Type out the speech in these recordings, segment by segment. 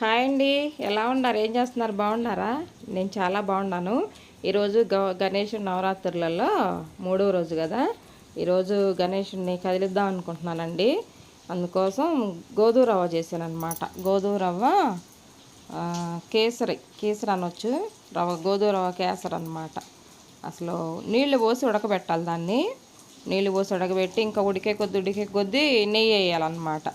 Hi అండి. ఎలా ఉన్నారు? ఏం చేస్తున్నారు? బాగున్నారా? నేను చాలా బాగున్నాను. ఈరోజు గణేష్ నవరాత్రులలో 3వ రోజు కదా. ఈరోజు గణేషుని కదిలిద్దాం అనుకుంటున్నానండి. అందుకోసం గోధుమ రవ్వ చేశాను అనమాట. గోధుమ రవ్వ కేసరి అనొచ్చు. గోధుమ రవ్వ కేసరి అనమాట. అసలు నీళ్లు పోసి ఉడకబెట్టాలి దాన్ని. నీళ్ళు పోసి ఉడకబెట్టి ఇంకా ఉడికే కొద్దీ నెయ్యి వేయాలన్నమాట.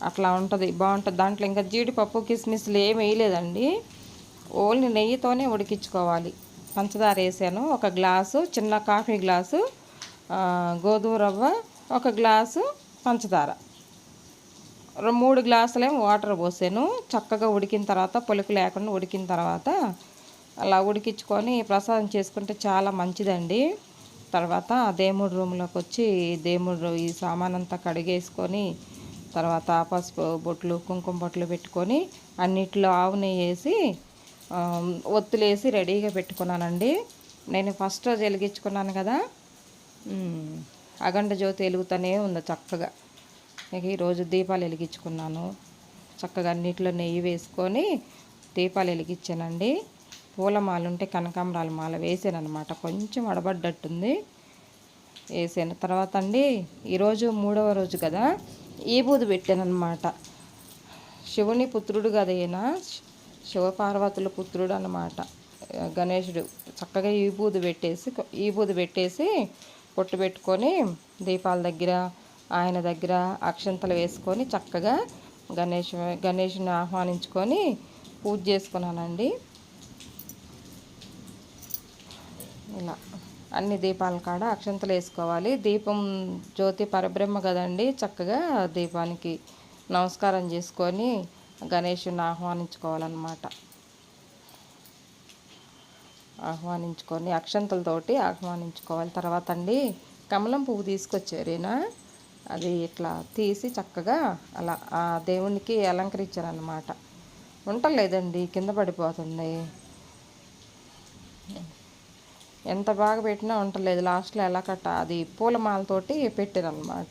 అట్లా ఉంటుంది, బాగుంటుంది. దాంట్లో ఇంకా జీడిపప్పు కిస్మిస్లు ఏమి వేయలేదండి. ఓన్లీ నెయ్యితోనే ఉడికించుకోవాలి. పంచదార వేసాను, ఒక గ్లాసు, చిన్న కాఫీ గ్లాసు గోధుమ రవ్వ, ఒక గ్లాసు పంచదార, 3 గ్లాసులేమో వాటర్ పోసాను. చక్కగా ఉడికిన తర్వాత, పులుపు లేకుండా ఉడికిన తర్వాత అలా ఉడికించుకొని ప్రసాదం చేసుకుంటే చాలా మంచిదండి. తర్వాత దేవుడి రూమ్లోకి వచ్చి ఈ సామాన్ అంతా కడిగేసుకొని, తర్వాత పసుపు బొట్లు, కుంకుమ బొట్లు పెట్టుకొని అన్నిట్లో ఆవు నెయ్యి వేసి ఒత్తులేసి రెడీగా పెట్టుకున్నానండి. నేను ఫస్ట్ రోజు వెలిగించుకున్నాను కదా, అఖండ జ్యోతి వెలుగుతూనే ఉంది చక్కగా. ఇక ఈరోజు దీపాలు వెలిగించుకున్నాను. చక్కగా అన్నిట్లో నెయ్యి వేసుకొని దీపాలు వెలిగించానండి. పూలమాల ఉంటే కనకాంబరాల మాల వేసాను అనమాట. కొంచెం అడబడ్డట్టుంది, వేసాను. తర్వాత అండి ఈరోజు 3వ రోజు కదా, ఈబూది పెట్టాను అనమాట. శివుని పుత్రుడు కదా ఈయన, శివపార్వతుల పుత్రుడు అనమాట గణేశుడు. చక్కగా ఈబూది పెట్టేసి పొట్టు పెట్టుకొని దీపాల దగ్గర, ఆయన దగ్గర అక్షంతలు వేసుకొని చక్కగా గణేషుని ఆహ్వానించుకొని పూజ చేసుకున్నానండి. ఇలా అన్ని దీపాల కాడ అక్షంతలు వేసుకోవాలి. దీపం జ్యోతి పరబ్రహ్మ కదండి. చక్కగా దీపానికి నమస్కారం చేసుకొని గణేషుని ఆహ్వానించుకోవాలన్నమాట. అక్షంతలతోటి ఆహ్వానించుకోవాలి. తర్వాత అండి కమలం పువ్వు తీసుకొచ్చారేనా, అది ఇట్లా తీసి చక్కగా అలా ఆ దేవునికి అలంకరించారనమాట. ఉండలేదండి, కింద పడిపోతుంది. ఎంత బాగా పెట్టినా ఉండలేదు. లాస్ట్లో ఎలా అది పూలమాలతోటి పెట్టారనమాట.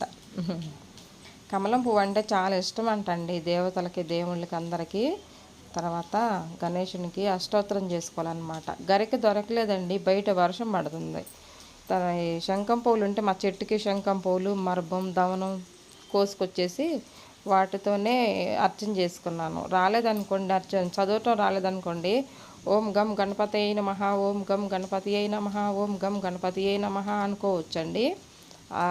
కమలం పువ్వు అంటే చాలా ఇష్టం అంటండి దేవతలకి, దేవుళ్ళకి, అందరికీ. తర్వాత గణేషునికి అష్టోత్తరం చేసుకోవాలన్నమాట. గరిక దొరకలేదండి, బయట వర్షం పడుతుంది. శంఖం పువ్వులు ఉంటే మా చెట్టుకి శంఖం పువ్వులు, మర్భం, దవనం కోసుకొచ్చేసి వాటితోనే అర్చన చేసుకున్నాను. రాలేదనుకోండి, చదవటం రాలేదనుకోండి, ఓం గం గణపతి అయిన మహా, ఓం గం గణపతి అయిన మహా, ఓం గం గణపతి అయిన మహా అనుకోవచ్చండి. ఆ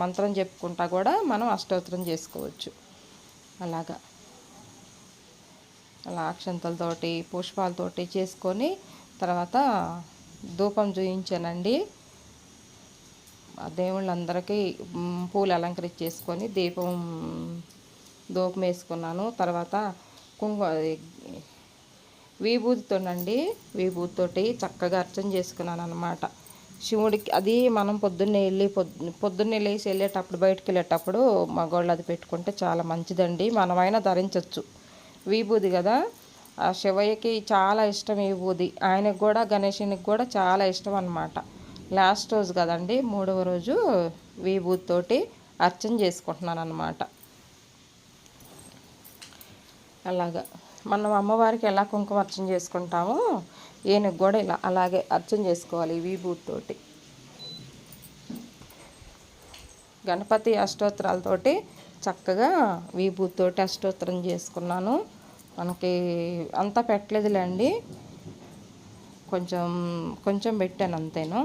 మంత్రం చెప్పుకుంటా కూడా మనం అష్టోత్తరం చేసుకోవచ్చు. అలా అక్షంతలతోటి పుష్పాలతోటి చేసుకొని తర్వాత ధూపం చూయించానండి. దేవుళ్ళందరికీ పూలు అలంకరించేసుకొని ధూపం వేసుకున్నాను. తర్వాత విభూతితోటి చక్కగా అర్చన చేసుకున్నాను అనమాట శివుడికి. అది మనం పొద్దున్నే లేచి వెళ్ళేటప్పుడు, బయటకు వెళ్ళేటప్పుడు మగవాళ్ళు అది పెట్టుకుంటే చాలా మంచిదండి. మనమైనా ధరించవచ్చు. విభూది కదా, ఆ శివయ్యకి చాలా ఇష్టం విభూది. ఆయనకు కూడా, గణేషునికి కూడా చాలా ఇష్టం అనమాట. లాస్ట్ రోజు కదండి, 3వ రోజు విభూతితోటి అర్చన చేసుకుంటున్నాను అనమాట. అలాగా మనం అమ్మవారికి ఎలా కుంకుమ అర్చన చేసుకుంటామో ఈయనకు కూడా అలాగే అర్చన చేసుకోవాలి విభూతితోటి. గణపతి అష్టోత్తరాలతోటి చక్కగా విభూతితోటి అష్టోత్తరం చేసుకున్నాను. మనకి అంతా పెట్టలేదులేండి, కొంచెం పెట్టాను అంతేను.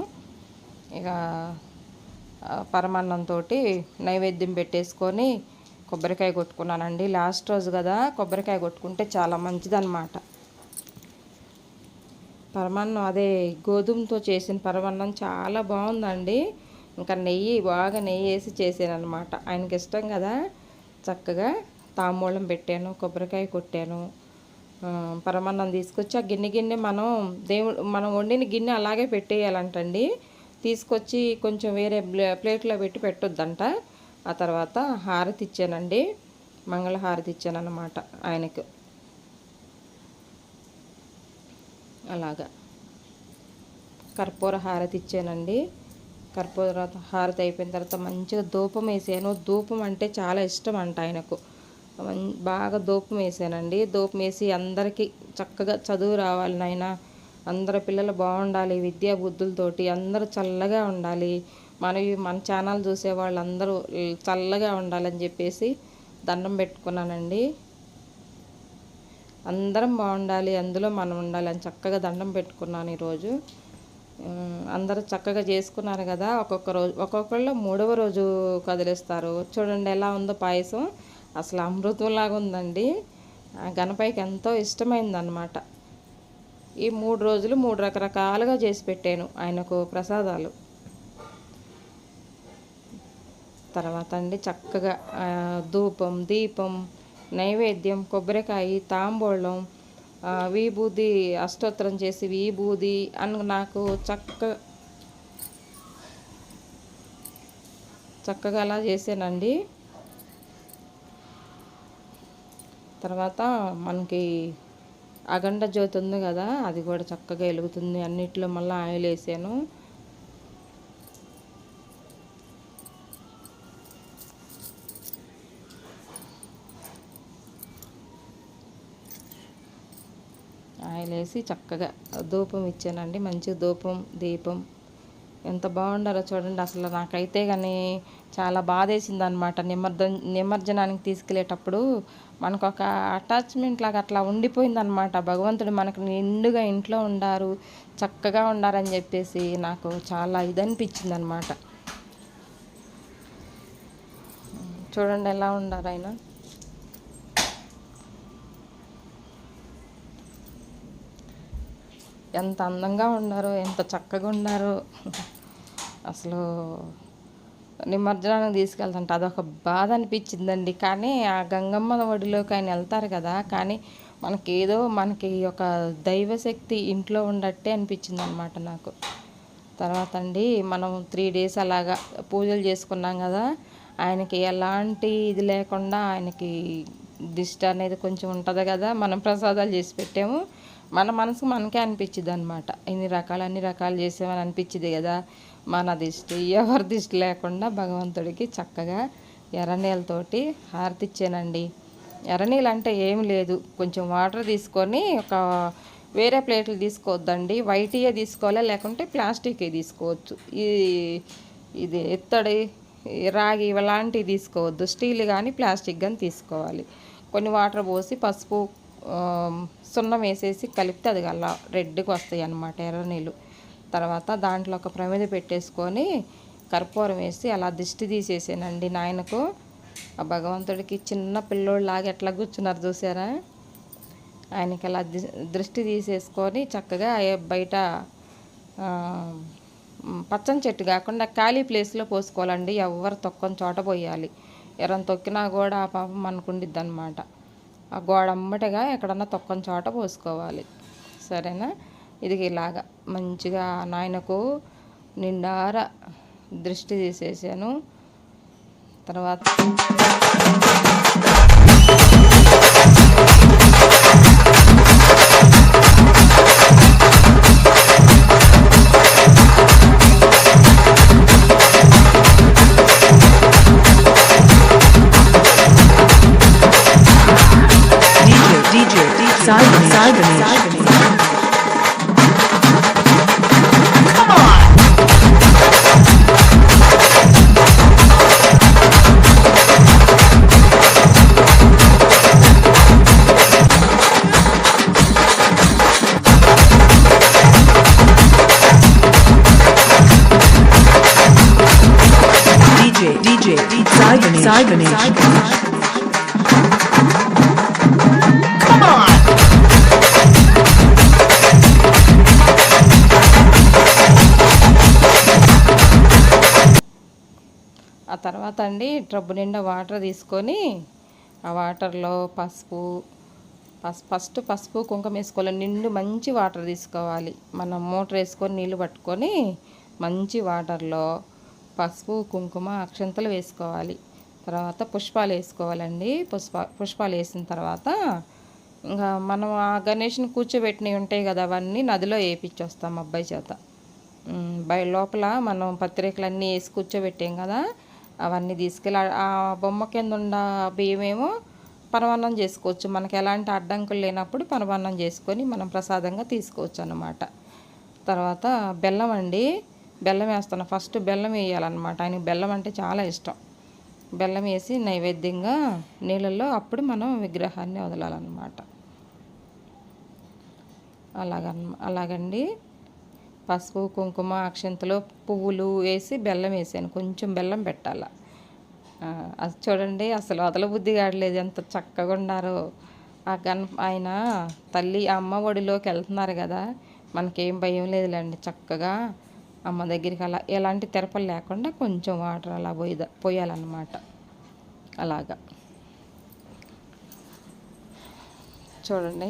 ఇక పరమాన్నంతో నైవేద్యం పెట్టేసుకొని కొబ్బరికాయ కొట్టుకున్నానండి. లాస్ట్ రోజు కదా, కొబ్బరికాయ కొట్టుకుంటే చాలా మంచిదన్నమాట. పరమాన్నం అదే గోధుమతో చేసిన పరమాన్నం చాలా బాగుందండి. ఇంకా బాగా నెయ్యి వేసి చేసాను అనమాట. ఆయనకి ఇష్టం కదా. చక్కగా తాంబూలం పెట్టాను, కొబ్బరికాయ కొట్టాను. పరమాన్నం తీసుకొచ్చి ఆ గిన్నె మనం వండిన గిన్నె అలాగే పెట్టేయాలంటండి. తీసుకొచ్చి కొంచెం వేరే ప్లేట్లో పెట్టొద్దంట. ఆ తర్వాత హారతి ఇచ్చానండి, మంగళహారతి ఇచ్చాను అన్నమాట ఆయనకు. అలాగా కర్పూర హారతి ఇచ్చానండి. కర్పూర హారతి అయిపోయిన తర్వాత మంచిగా ధూపం వేసాను. ధూపం అంటే చాలా ఇష్టం అంట ఆయనకు. బాగా ధూపం వేసానండి. ధూపం వేసి అందరికీ చక్కగా చదువు రావాలి నాయన, అందరు పిల్లలు బాగుండాలి, విద్యా బుద్ధులతోటి అందరూ చల్లగా ఉండాలి, మన ఛానల్ చూసే వాళ్ళందరూ చల్లగా ఉండాలని చెప్పేసి దండం పెట్టుకున్నానండి. అందరం బాగుండాలి, అందులో మనం ఉండాలి అని చక్కగా దండం పెట్టుకున్నాను ఈరోజు. అందరూ చక్కగా చేసుకున్నారు కదా. ఒక్కొక్కళ్ళు 3వ రోజు కదిలిస్తారు. చూడండి ఎలా ఉందో పాయసం, అసలు అమృతంలాగా ఉందండి. గణపైకి ఎంతో ఇష్టమైందన్నమాట. ఈ 3 రోజులు 3 రకరకాలుగా చేసి పెట్టాను ఆయనకు ప్రసాదాలు. తర్వాత అండి చక్కగా ధూపం, దీపం, నైవేద్యం, కొబ్బరికాయ, తాంబూలం, విభూది, అష్టోత్తరం చేసి విభూది అని నాకు చక్కగా అలా చేసానండి. తర్వాత మనకి అఖండ జ్యోతి ఉంది కదా, అది కూడా చక్కగా వెలుగుతుంది. అన్నిట్లో మళ్ళీ ఆయిల్ వేసాను. ఆయిల్ వేసి చక్కగా ధూపం ఇచ్చానండి. మంచి ధూపం, దీపం ఎంత బాగుండారో చూడండి. అసలు నాకైతే కానీ చాలా బాధేసింది అనమాట. నిమజ్జనానికి తీసుకెళ్ళేటప్పుడు మనకు ఒక అటాచ్మెంట్ లాగా అట్లా ఉండిపోయిందనమాట. భగవంతుడు మనకు నిండుగా ఇంట్లో ఉండారు, చక్కగా ఉండారని చెప్పేసి నాకు చాలా ఇదనిపించింది అనమాట. చూడండి ఎలా ఉండారు ఆయన. ఎంత అందంగా ఉన్నారో, ఎంత చక్కగా ఉన్నారో. అసలు నిమజ్జనానికి తీసుకెళ్తుంటే అదొక బాధ అనిపించిందండి. కానీ ఆ గంగమ్మ ఒడిలోకి ఆయన వెళ్తారు కదా, కానీ మనకి ఒక దైవశక్తి ఇంట్లో ఉండట్టే అనిపించింది అనమాట నాకు. తర్వాత అండి మనం 3 days అలాగా పూజలు చేసుకున్నాం కదా. ఆయనకి ఎలాంటి ఇది లేకుండా, ఆయనకి దిష్టి అనేది కొంచెం ఉంటుంది కదా, మనం ప్రసాదాలు చేసి పెట్టాము. మన మనసుకు మనకే అనిపించింది అనమాట. అన్ని రకాలు చేసామని అనిపించింది కదా. మన దిష్టి, ఎవరి దిష్టి లేకుండా భగవంతుడికి చక్కగా ఎర్రనీళ్ళతోటి హారతి ఇచ్చానండి. ఎర్రనీళ్ళు అంటే ఏం లేదు, కొంచెం వాటర్ తీసుకొని వేరే ప్లేట్లు తీసుకోవద్దండి, వైట్యే తీసుకోవాలి, లేకుంటే ప్లాస్టిక్ తీసుకోవచ్చు. ఇది ఎత్తడి, రాగి ఇలాంటివి తీసుకోవద్దు, స్టీల్ కానీ ప్లాస్టిక్ కానీ తీసుకోవాలి. కొన్ని వాటర్ పోసి పసుపు, సున్నం వేసేసి కలిపితే అది అలా రెడ్గా వస్తాయి అన్నమాట ఎర్రనీళ్ళు. తర్వాత దాంట్లో ఒక ప్రమిద పెట్టేసుకొని కర్పూరం వేసి అలా దిష్టి తీసేసానండి నాయనకు. ఆ భగవంతుడికి చిన్న పిల్లోళ్ళలాగా ఎట్లా కూర్చున్నారు చూసారా. ఆయనకి అలా దృష్టి తీసేసుకొని చక్కగా బయట పచ్చని చెట్టు కాకుండా ఖాళీ ప్లేస్లో పోసుకోవాలండి. ఎవరు తొక్కని చోట పోయాలి. ఎవరైనా తొక్కినా కూడా ఆ పాపం మనకుండిద్ది అనమాట. ఆ గోడ అమ్మటగా ఎక్కడన్నా తొక్కని చోట పోసుకోవాలి. సరేనా. ఇది ఇలాగా మంచిగా నాయనకు నిండారా దృష్టి తీసేసాను. తర్వాత Sai Ganesh. Come on! ఆ తర్వాత అండి ట్రబ్బు నిండా వాటర్ తీసుకొని ఆ వాటర్లో ఫస్ట్ పసుపు కుంకుమ వేసుకోవాలి. నిండు మంచి వాటర్ తీసుకోవాలి. మనం మోటార్ వేసుకొని నీళ్ళు పట్టుకొని మంచి వాటర్లో పసుపు, కుంకుమ, అక్షంతలు వేసుకోవాలి. తర్వాత పుష్పాలు వేసుకోవాలండి. పుష్పాలు వేసిన తర్వాత ఇంకా మనం ఆ గణేష్ని కూర్చోబెట్టినవి ఉంటాయి కదా, అవన్నీ నదిలో వేయించొస్తాం అబ్బాయి చేత. లోపల మనం పత్రికలన్నీ వేసి కూర్చోబెట్టాం కదా, అవన్నీ తీసుకెళ్ళి ఆ బొమ్మ కింద ఉన్న బియ్యమేమో పరమాన్నం చేసుకోవచ్చు. మనకి ఎలాంటి అడ్డంకులు లేనప్పుడు పరమాన్నం చేసుకొని మనం ప్రసాదంగా తీసుకోవచ్చు అన్నమాట. తర్వాత బెల్లం అండి, బెల్లం వేస్తాను. ఫస్ట్ బెల్లం వేయాలన్నమాట. ఆయనకి బెల్లం అంటే చాలా ఇష్టం. బెల్లం వేసి నైవేద్యంగా నీళ్ళల్లో అప్పుడు మనం విగ్రహాన్ని వదలాలన్నమాట. అలాగండి. పసుపు, కుంకుమ, అక్షంతలు, పువ్వులు వేసి బెల్లం వేసాను. కొంచెం బెల్లం పెట్టాల. అది చూడండి, అసలు వదలబుద్ధి కావట్లేదు, ఎంత చక్కగా ఉన్నారో. ఆయన తల్లి అమ్మ ఒడిలోకి వెళ్తున్నారు కదా, మనకేం భయం లేదులేండి. చక్కగా అమ్మ దగ్గరికి అలా ఎలాంటి తెరపలు లేకుండా కొంచెం వాటర్ అలా పోయాలన్నమాట. అలాగా చూడండి,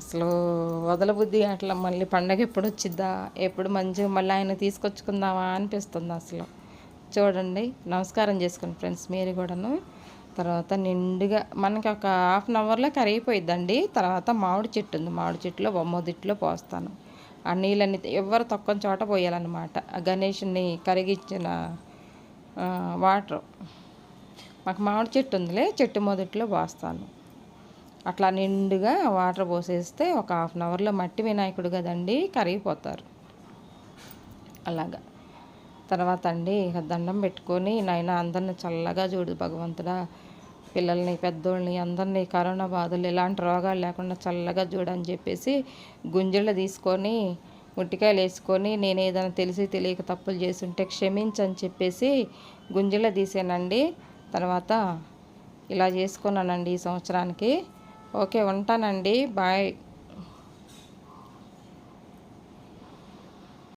అసలు వదలబుద్ధి అట్లా. మళ్ళీ పండగ ఎప్పుడు వచ్చిద్దా, ఎప్పుడు మంచిగా మళ్ళీ ఆయన తీసుకొచ్చుకుందామా అనిపిస్తుంది అసలు. చూడండి, నమస్కారం చేసుకోండి ఫ్రెండ్స్ మీరు కూడాను. తర్వాత నిండుగా మనకి ఒక హాఫ్ అన్ అవర్లో కరిగిపోయిద్దండి. తర్వాత మామిడి చెట్టు ఉంది, మామిడి చెట్టులో మొదట్లో పోస్తాను. ఆ నీళ్ళని ఎవరు తక్కువ చోట పోయాలన్నమాట. ఆ గణేషుని కరిగించిన వాటర్ మాకు మామిడి చెట్టు ఉందిలే, చెట్టు మొదట్లో పోస్తాను. అట్లా నిండుగా వాటర్ పోసేస్తే ఒక హాఫ్ అన్ అవర్లో మట్టి వినాయకుడు కదండి, కరిగిపోతారు. అలాగా తర్వాత అండి ఇక దండం పెట్టుకొని, నాయన అందరిని చల్లగా చూడు భగవంతుడా, పిల్లల్ని పెద్దోళ్ళని అందరినీ కరోనా బాధలు ఎలాంటి రోగాలు లేకుండా చల్లగా చూడని చెప్పేసి గుంజళ్ళు తీసుకొని ముట్టికాయలు వేసుకొని, నేను ఏదైనా తెలిసి తెలియక తప్పులు చేస్తుంటే క్షమించని చెప్పేసి గుంజల్లో తీసానండి. తర్వాత ఇలా చేసుకున్నానండి ఈ సంవత్సరానికి. ఓకే, ఉంటానండి, బాయ్.